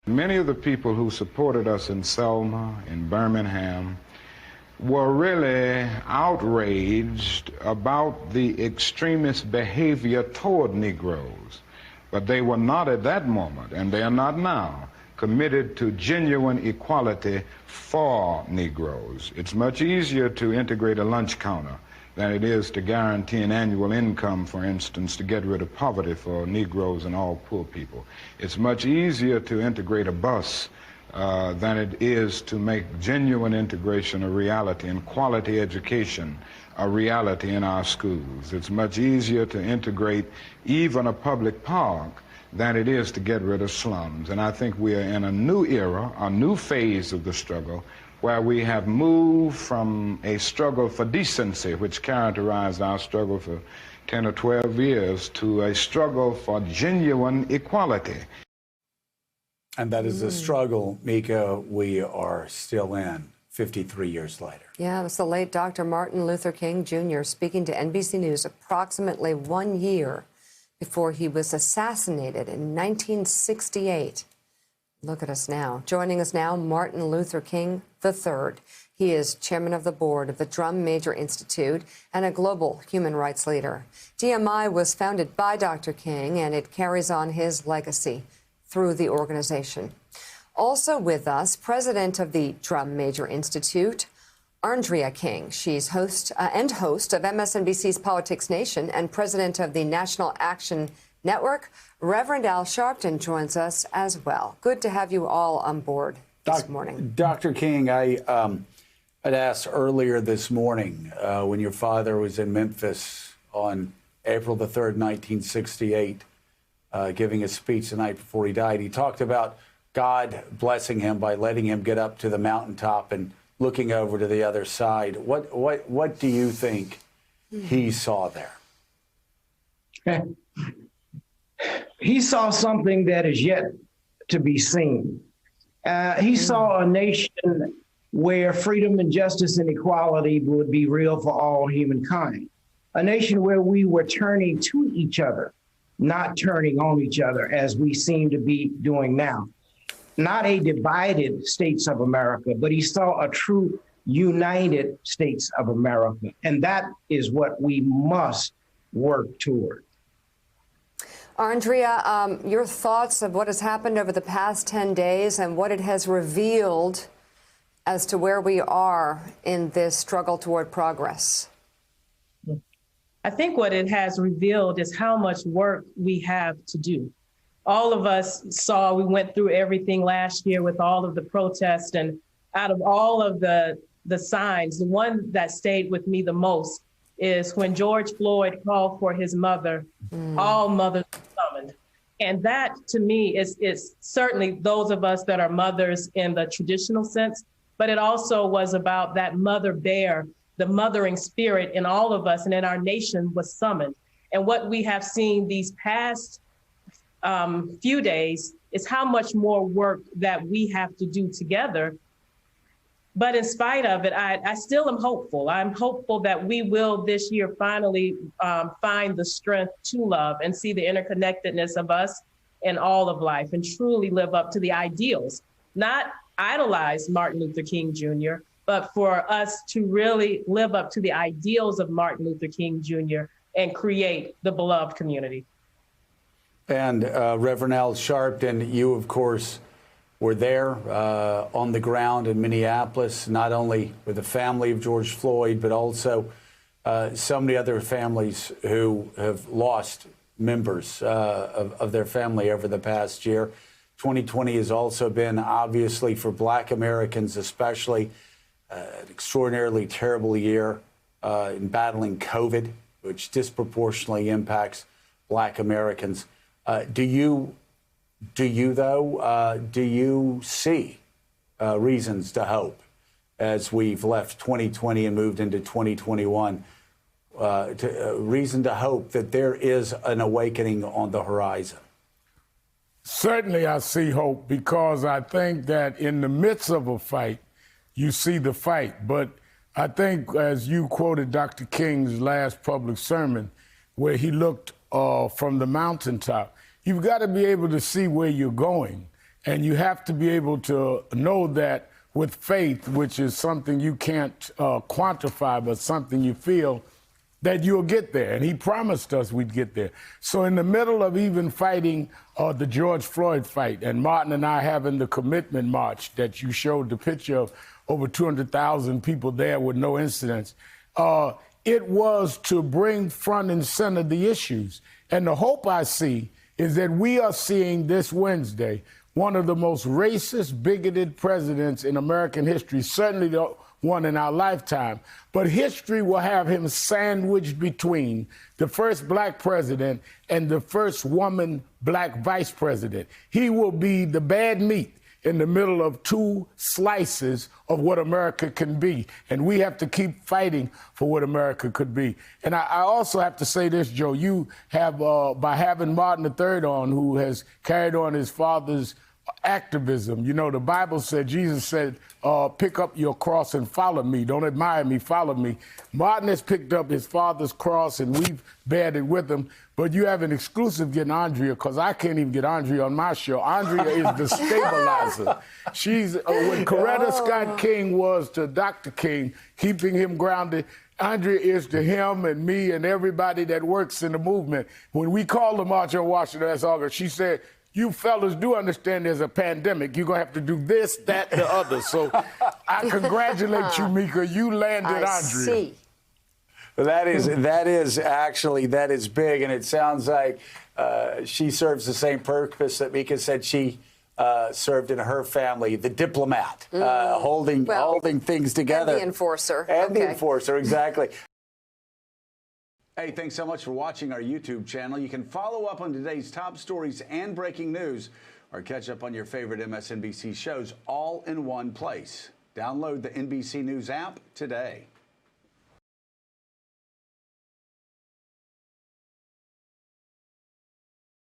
Many of the people who supported us in Selma, in Birmingham, were really outraged about the extremist behavior toward Negroes. But they were not at that moment, and they are not now, committed to genuine equality for Negroes. It's much easier to integrate a lunch counter than it is to guarantee an annual income, for instance, to get rid of poverty for Negroes and all poor people. It's much easier to integrate a bus than it is to make genuine integration a reality and quality education a reality in our schools. It's much easier to integrate even a public park than it is to get rid of slums. And I think we are in a new era, a new phase of the struggle, where we have moved from a struggle for decency, which characterized our struggle for 10 or 12 years, to a struggle for genuine equality. And that is a struggle, Mika, we are still in 53 years later. Yeah, it was the late Dr. Martin Luther King Jr. speaking to NBC News approximately 1 year before he was assassinated in 1968. Look at us now. Joining us now, Martin Luther King III. He is chairman of the board of the Drum Major Institute and a global human rights leader. DMI was founded by Dr. King, and it carries on his legacy through the organization. Also with us, president of the Drum Major Institute, Andrea King. She's host of MSNBC's Politics Nation and president of the National Action Network. Reverend Al Sharpton joins us as well. Good to have you all on board this morning. Dr. King, I had asked earlier this morning when your father was in Memphis on April the 3rd, 1968, giving a speech the night before he died. He talked about God blessing him by letting him get up to the mountaintop and looking over to the other side. What do you think he saw there? He saw something that is yet to be seen. He saw a nation where freedom and justice and equality would be real for all humankind. A nation where we were turning to each other, not turning on each other as we seem to be doing now. Not a divided States of America, but he saw a true united States of America. And that is what we must work toward. Andrea, your thoughts of what has happened over the past 10 days and what it has revealed as to where we are in this struggle toward progress? I think what it has revealed is how much work we have to do. All of us saw, we went through everything last year with all of the protests, and out of all of the signs, the one that stayed with me the most is when George Floyd called for his mother, all mothers were summoned. And that, to me, is certainly those of us that are mothers in the traditional sense, but it also was about that mother bear, the mothering spirit in all of us and in our nation was summoned. And what we have seen these past few days is how much more work that we have to do together. But in spite of it, I still am hopeful. I'm hopeful that we will this year finally find the strength to love and see the interconnectedness of us in all of life and truly live up to the ideals, not idolize Martin Luther King Jr., but for us to really live up to the ideals of Martin Luther King Jr. and create the beloved community. And Reverend Al Sharpton, you, of course, were there on the ground in Minneapolis, not only with the family of George Floyd, but also so many other families who have lost members of their family over the past year. 2020 has also been, obviously, for Black Americans especially, an extraordinarily terrible year in battling COVID, which disproportionately impacts Black Americans. Do you see reasons to hope as we've left 2020 and moved into 2021? Reason to hope that there is an awakening on the horizon? Certainly I see hope, because I think that in the midst of a fight, you see the fight. But I think, as you quoted Dr. King's last public sermon, where he looked from the mountaintop, you've got to be able to see where you're going. And you have to be able to know that with faith, which is something you can't quantify, but something you feel, that you'll get there. And he promised us we'd get there. So in the middle of even fighting the George Floyd fight, and Martin and I having the commitment march that you showed the picture of, over 200,000 people there with no incidents, it was to bring front and center the issues. And the hope I see is that we are seeing this Wednesday one of the most racist, bigoted presidents in American history, certainly the one in our lifetime. But history will have him sandwiched between the first black president and the first woman black vice president. He will be the bad meat in the middle of two slices of what America can be. And we have to keep fighting for what America could be. And I also have to say this, Joe, you have, by having Martin III on, who has carried on his father's activism. You know, the Bible said, Jesus said, pick up your cross and follow me. Don't admire me, follow me. Martin has picked up his father's cross and we've bared it with him. But you have an exclusive getting Andrea, because I can't even get Andrea on my show. Andrea is the stabilizer. She's, when Coretta Scott King was to Dr. King, keeping him grounded, Andrea is to him and me and everybody that works in the movement. When we called the March on Washington last August, she said, you fellas do understand there's a pandemic. You're going to have to do this, that, the other. So I congratulate you, Mika. You landed Andrea. See. That is big, and it sounds like she serves the same purpose that Mika said she served in her family, the diplomat, holding things together. And the enforcer. And the enforcer, exactly. Hey, thanks so much for watching our YouTube channel. You can follow up on today's top stories and breaking news, or catch up on your favorite MSNBC shows all in one place. Download the NBC News app today.